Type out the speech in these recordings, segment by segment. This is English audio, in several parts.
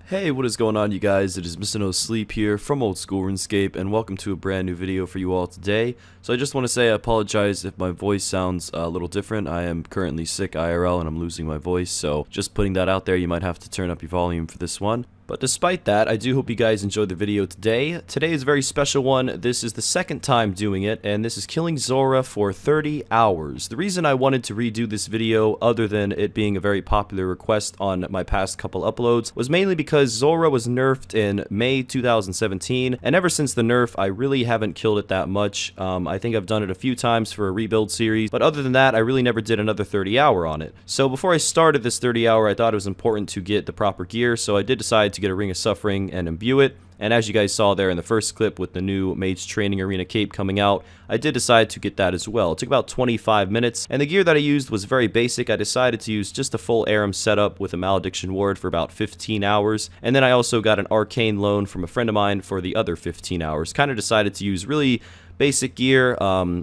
Hey, what is going on, you guys? It is Mr. No Sleep here from Old School RuneScape, and welcome to a brand new video for you all today. So I just want to say I apologize if my voice sounds a little different. I am currently sick IRL and I'm losing my voice, so just putting that out there, you might have to turn up your volume for this one. But despite that, I do hope you guys enjoyed the video today. Today is a very special one. This is the second time doing it, and this is killing Zulrah for 30 hours. The reason I wanted to redo this video, other than it being a very popular request on my past couple uploads, was mainly because Zulrah was nerfed in May 2017, and ever since the nerf, I really haven't killed it that much. I think I've done it a few times for a rebuild series, but other than that, I really never did another 30 hour on it. So before I started this 30 hour, I thought it was important to get the proper gear, so I did decide to get a Ring of Suffering and imbue it. And as you guys saw there in the first clip with the new Mage Training Arena cape coming out, I did decide to get that as well. It took about 25 minutes, and the gear that I used was very basic. I decided to use just a full Aram setup with a Malediction Ward for about 15 hours, and then I also got an Arcane loan from a friend of mine for the other 15 hours. Kind of decided to use really basic gear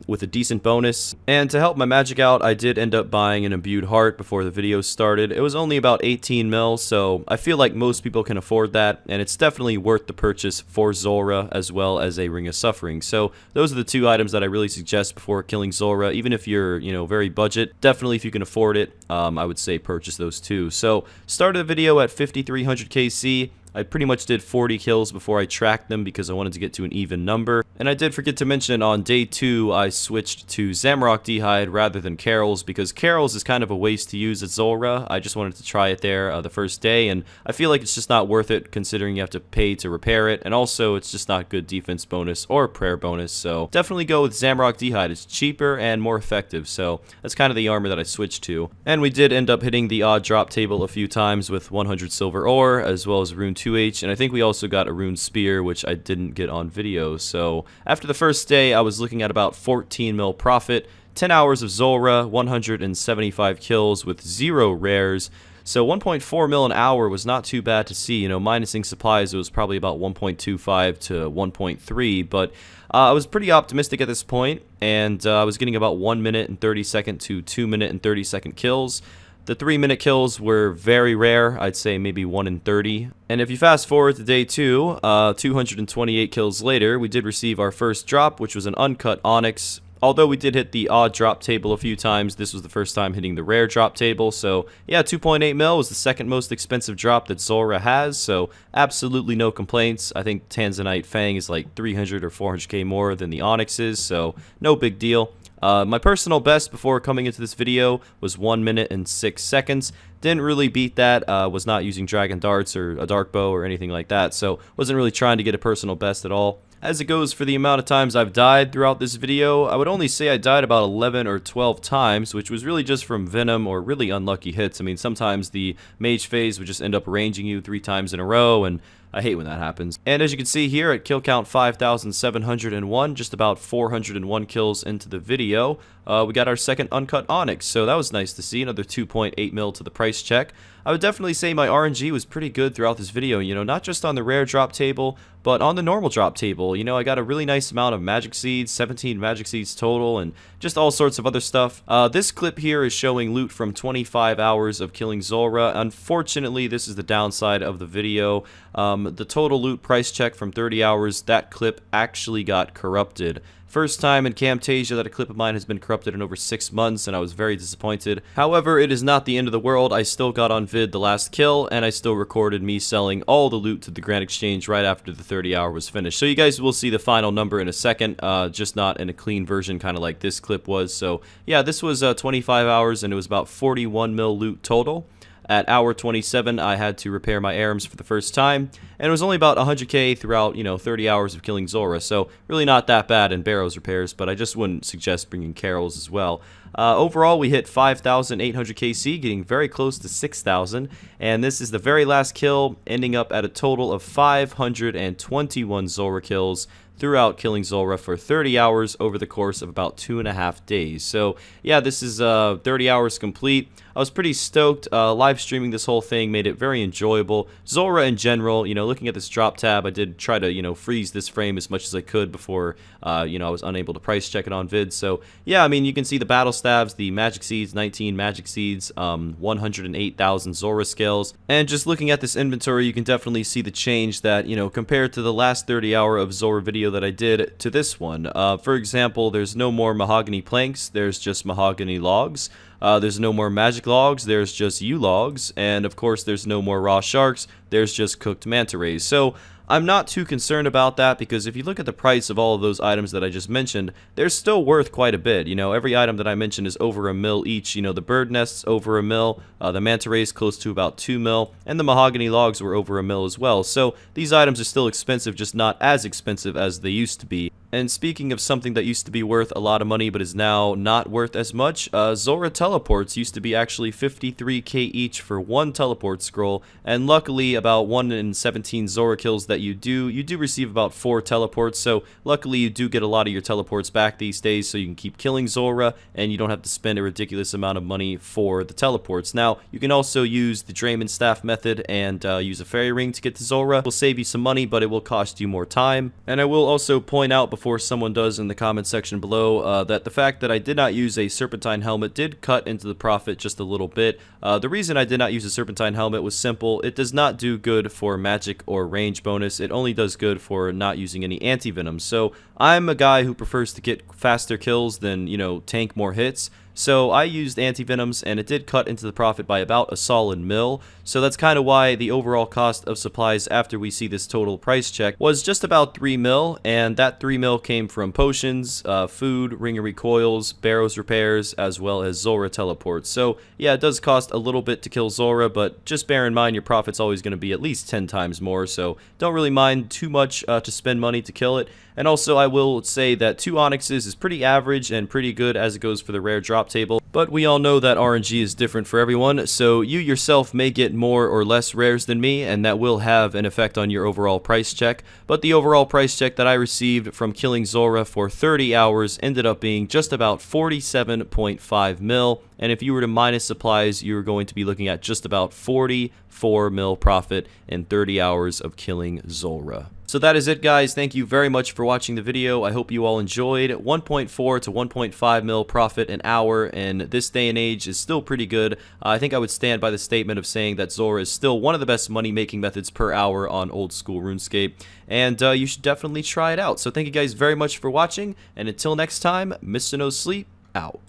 with a decent bonus. And to help my magic out, I did end up buying an imbued heart before the video started. It was only about 18 mil, so I feel like most people can afford that, and it's definitely worth the purchase for Zulrah as well as a Ring of Suffering. So those are the two items that I really suggest before killing Zulrah. Even if you're, very budget, definitely if you can afford it, I would say purchase those two. So started the video at 5300 KC. I pretty much did 40 kills before I tracked them because I wanted to get to an even number. And I did forget to mention on day 2 I switched to Zamrock D'hide rather than Carol's because Carol's is kind of a waste to use at Zulrah. I just wanted to try it there the first day, and I feel like it's just not worth it considering you have to pay to repair it, and also it's just not good defense bonus or prayer bonus. So definitely go with Zamrock D'hide. It's cheaper and more effective, so that's kind of the armor that I switched to. And we did end up hitting the odd drop table a few times with 100 silver ore as well as rune 2H, and I think we also got a rune spear, which I didn't get on video. So after the first day, I was looking at about 14 mil profit, 10 hours of Zulrah, 175 kills with 0 rares. So 1.4 mil an hour was not too bad to see. Minusing supplies, it was probably about 1.25 to 1.3, but I was pretty optimistic at this point, and I was getting about 1 minute and 30 second to 2 minute and 30 second kills. The 3-minute kills were very rare, I'd say maybe 1 in 30. And if you fast forward to day 2, 228 kills later, we did receive our first drop, which was an uncut Onyx. Although we did hit the odd drop table a few times, this was the first time hitting the rare drop table. So yeah, 2.8 mil was the second most expensive drop that Zulrah has, so absolutely no complaints. I think Tanzanite Fang is like 300 or 400k more than the Onyx is, so no big deal. My personal best before coming into this video was 1 minute and 6 seconds. Didn't really beat that, was not using dragon darts or a dark bow or anything like that, so wasn't really trying to get a personal best at all. As it goes for the amount of times I've died throughout this video, I would only say I died about 11 or 12 times, which was really just from venom or really unlucky hits. I mean, sometimes the mage phase would just end up ranging you 3 times in a row, and I hate when that happens. And as you can see here at kill count 5,701, just about 401 kills into the video, we got our second uncut Onyx, so that was nice to see, another 2.8 mil to the price check. I would definitely say my RNG was pretty good throughout this video, not just on the rare drop table, but on the normal drop table. I got a really nice amount of magic seeds, 17 magic seeds total, and just all sorts of other stuff. This clip here is showing loot from 25 hours of killing Zulrah. Unfortunately, this is the downside of the video. The total loot price check from 30 hours, that clip actually got corrupted. First time in Camtasia that a clip of mine has been corrupted in over 6 months, and I was very disappointed. However, it is not the end of the world. I still got on vid the last kill, and I still recorded me selling all the loot to the Grand Exchange right after the 30 hour was finished. So you guys will see the final number in a second, just not in a clean version, kind of like this clip was. So yeah, this was 25 hours, and it was about 41 mil loot total. At hour 27, I had to repair my Arams for the first time, and it was only about 100k throughout, 30 hours of killing Zulrah, so really not that bad in Barrows repairs, but I just wouldn't suggest bringing Carol's as well. Overall, we hit 5,800 KC, getting very close to 6,000, and this is the very last kill, ending up at a total of 521 Zulrah kills throughout killing Zulrah for 30 hours over the course of about 2.5 days. So yeah, this is 30 hours complete. I was pretty stoked. Live streaming this whole thing made it very enjoyable. Zulrah in general, looking at this drop tab, I did try to, freeze this frame as much as I could before, I was unable to price check it on vid. So, yeah, I mean, you can see the battle stabs, the magic seeds, 19 magic seeds, 108,000 Zulrah scales. And just looking at this inventory, you can definitely see the change that, compared to the last 30 hour of Zulrah video that I did to this one. For example, there's no more mahogany planks, there's just mahogany logs. There's no more magic logs, there's just U logs, and of course there's no more raw sharks, there's just cooked manta rays. So I'm not too concerned about that, because if you look at the price of all of those items that I just mentioned, they're still worth quite a bit. Every item that I mentioned is over $1 mil each. The bird nests over $1 mil, the manta rays close to about $2 mil, and the mahogany logs were over $1 mil as well. So these items are still expensive, just not as expensive as they used to be. And speaking of something that used to be worth a lot of money but is now not worth as much, Zulrah teleports used to be actually 53k each for one teleport scroll, and luckily about 1 in 17 Zulrah kills that you do receive about 4 teleports, so luckily you do get a lot of your teleports back these days, so you can keep killing Zulrah and you don't have to spend a ridiculous amount of money for the teleports. Now, you can also use the Drayman staff method and use a fairy ring to get to Zulrah. It will save you some money, but it will cost you more time. And I will also point out before someone does in the comment section below that the fact that I did not use a serpentine helmet did cut into the profit just a little bit. The reason I did not use a serpentine helmet was simple. It does not do good for magic or range bonus. It only does good for not using any anti-venom. So I'm a guy who prefers to get faster kills than, tank more hits. So I used anti-venoms, and it did cut into the profit by about a solid mil. So that's kind of why the overall cost of supplies after we see this total price check was just about 3 mil, and that 3 mil came from potions, food, ringery coils, barrows repairs, as well as Zulrah teleports. So yeah, it does cost a little bit to kill Zulrah, but just bear in mind your profit's always going to be at least 10 times more, so don't really mind too much to spend money to kill it. And also I will say that 2 onyxes is pretty average and pretty good as it goes for the rare drop table, but we all know that RNG is different for everyone, so you yourself may get more or less rares than me, and that will have an effect on your overall price check. But the overall price check that I received from killing Zulrah for 30 hours ended up being just about 47.5 mil, and if you were to minus supplies, you were going to be looking at just about 44 mil profit in 30 hours of killing Zulrah. So that is it, guys. Thank you very much for watching the video. I hope you all enjoyed. 1.4 to 1.5 mil profit an hour in this day and age is still pretty good. I think I would stand by the statement of saying that Zulrah is still one of the best money-making methods per hour on old school RuneScape, and you should definitely try it out. So thank you guys very much for watching, and until next time, Mr. No Sleep, out.